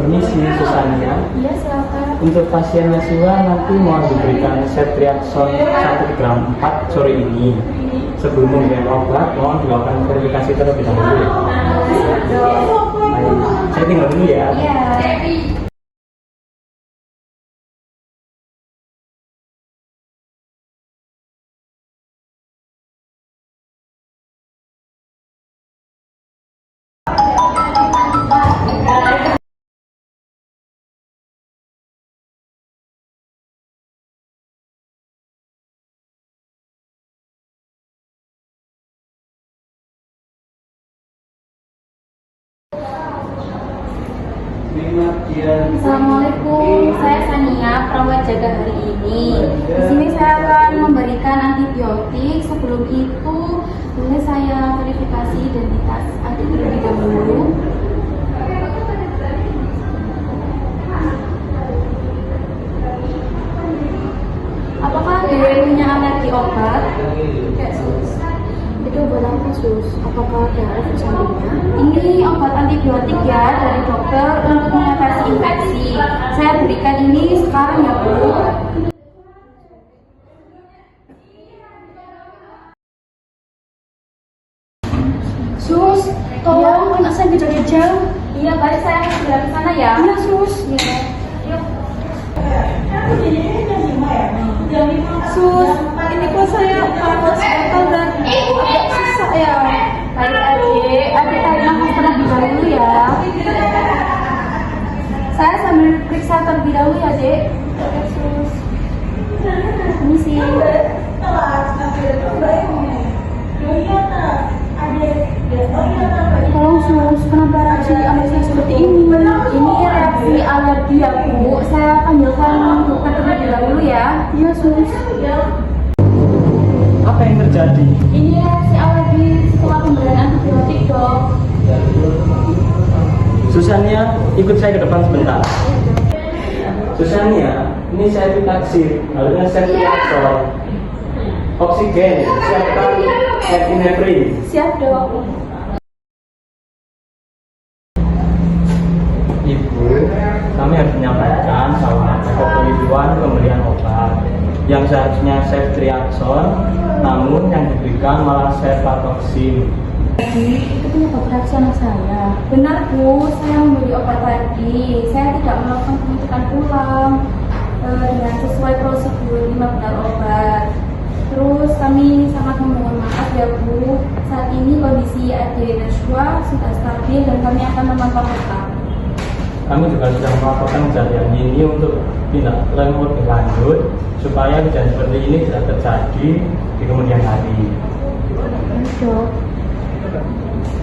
Permisi, Susania. Iya, silakan. Untuk pasien Nasiwa nanti mau diberikan Ceftriaxone 1 gram 4 sore ini. Sebelum memberikan obat, mohon dilakukan verifikasi terlebih dahulu. Baik, saya tinggal dulu ya. Iya. Assalamualaikum, saya Sania, perawat jaga hari ini. Di sini saya akan memberikan antibiotik. Sebelum itu, boleh saya verifikasi identitas adik terlebih dahulu. Apakah adik punya alergi obat? Kayak sus. Itu obat apa sus? Apakah ada efek sampingnya? Ini obat antibiotik ya dari dokter untuk mengatasi infeksi. Saya berikan ini sekarang ya Bu. Sus, tolong anak saya kejang-kejang. Iya baik, saya akan segera ke sana ya. Iya sus. Iya. Yuk. Sus, ini kok saya panas gatal dan agak susah ya. Baik adik tarik nafas terlebih dahulu ya. Saya sambil periksa terlebih dahulu ya dek. Sus, ini sih. Tolong sus, kenapa reaksi anak saya seperti ini? Ini reaksi alergi ya Bu. Saya panggilkan dokter terlebih dahulu ya. Iya sus. Apa yang terjadi? Ini reaksi alergi setelah pemberian antibiotik dok. Susania, ikut saya ke depan sebentar. Susania, ini saya taksir, harusnya Ceftriaxone. Oksigen, siapkan epinefrin. Siap dok. Ibu, kami harus menyampaikan bahwa ada kekeliruan pemberian obat yang seharusnya Ceftriaxone, namun yang diberikan malah cefatoxin. Jadi itu penyebab reaksi anak saya. Benar Bu, saya membeli obat tadi. Saya tidak melakukan penyuntikan ulang dengan sesuai prosedur pemberian obat. Terus kami sangat memohon maaf ya Bu. Saat ini kondisi adik Nashwa sudah stabil dan kami akan memantau tetap. Kami juga sudah melaporkan kejadian ini untuk tindak lebih lanjut supaya kejadian seperti ini tidak terjadi di kemudian hari. Dok,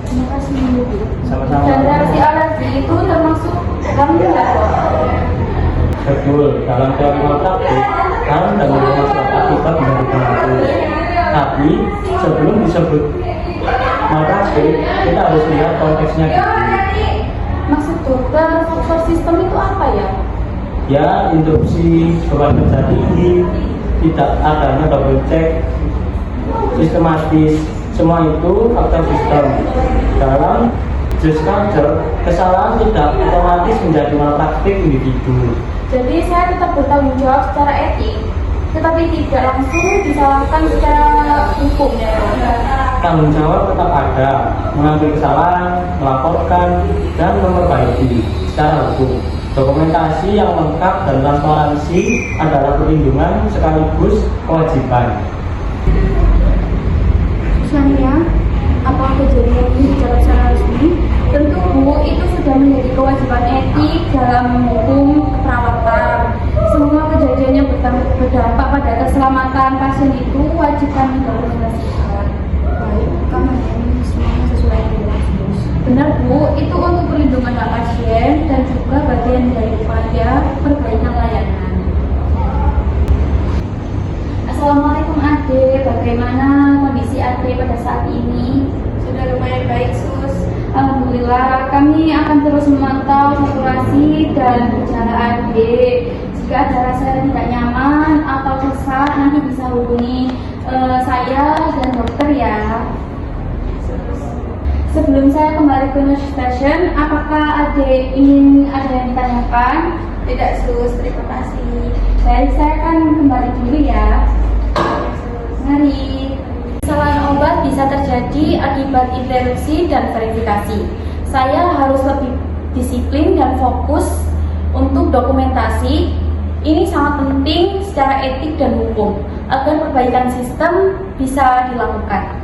terima kasih Bu. Sama-sama. Dan reaksi alergi itu termasuk kami ya dok. Betul, dalam teori praktik kan dan masalah akibat menjadi pengaruh. Tapi sebelum disebut malpraktik, kita harus lihat konteksnya dulu. Maksud dokter, faktor sistem itu apa ya? Ya, induksi beban kerja tinggi, tidak adanya double check, sistematis, semua itu faktor sistem. Dalam just culture, kesalahan tidak otomatis menjadi malpraktik individu. Jadi saya tetap bertanggung jawab secara etik, tetapi tidak langsung disalahkan secara hukum ya. Tanggung jawab tetap ada, mengambil kesalahan, melaporkan, dan memperbaiki secara hukum. Dokumentasi yang lengkap dan transparansi adalah perlindungan sekaligus kewajiban. Susania, apakah kejadian ini dicatat secara resmi? Tentu Bu, itu sudah menjadi kewajiban etik dalam hukum keperawatan. Semua kejadiannya berdampak pada keselamatan pasien itu wajib kami dokumentasikan. Baik, kami ini semuanya sesuai dengan sus. Benar Bu, itu untuk perlindungan hak pasien dan juga bagian dari upaya perbaikan layanan. Assalamualaikum Ade, bagaimana kondisi Ade pada saat ini? Sudah lumayan baik sus. Alhamdulillah, kami akan terus memantau saturasi dan gejala Ade. Jika ada rasa tidak nyaman atau sesak, nanti bisa hubungi saya dan dokter ya. Sebelum saya kembali ke news station, apakah ingin ada yang ditanyakan? Tidak, Sus. Terima kasih. Baik, saya akan kembali dulu ya. Mari. Kesalahan obat bisa terjadi akibat interupsi dan verifikasi. Saya harus lebih disiplin dan fokus untuk dokumentasi. Ini sangat penting secara etik dan hukum agar perbaikan sistem bisa dilakukan.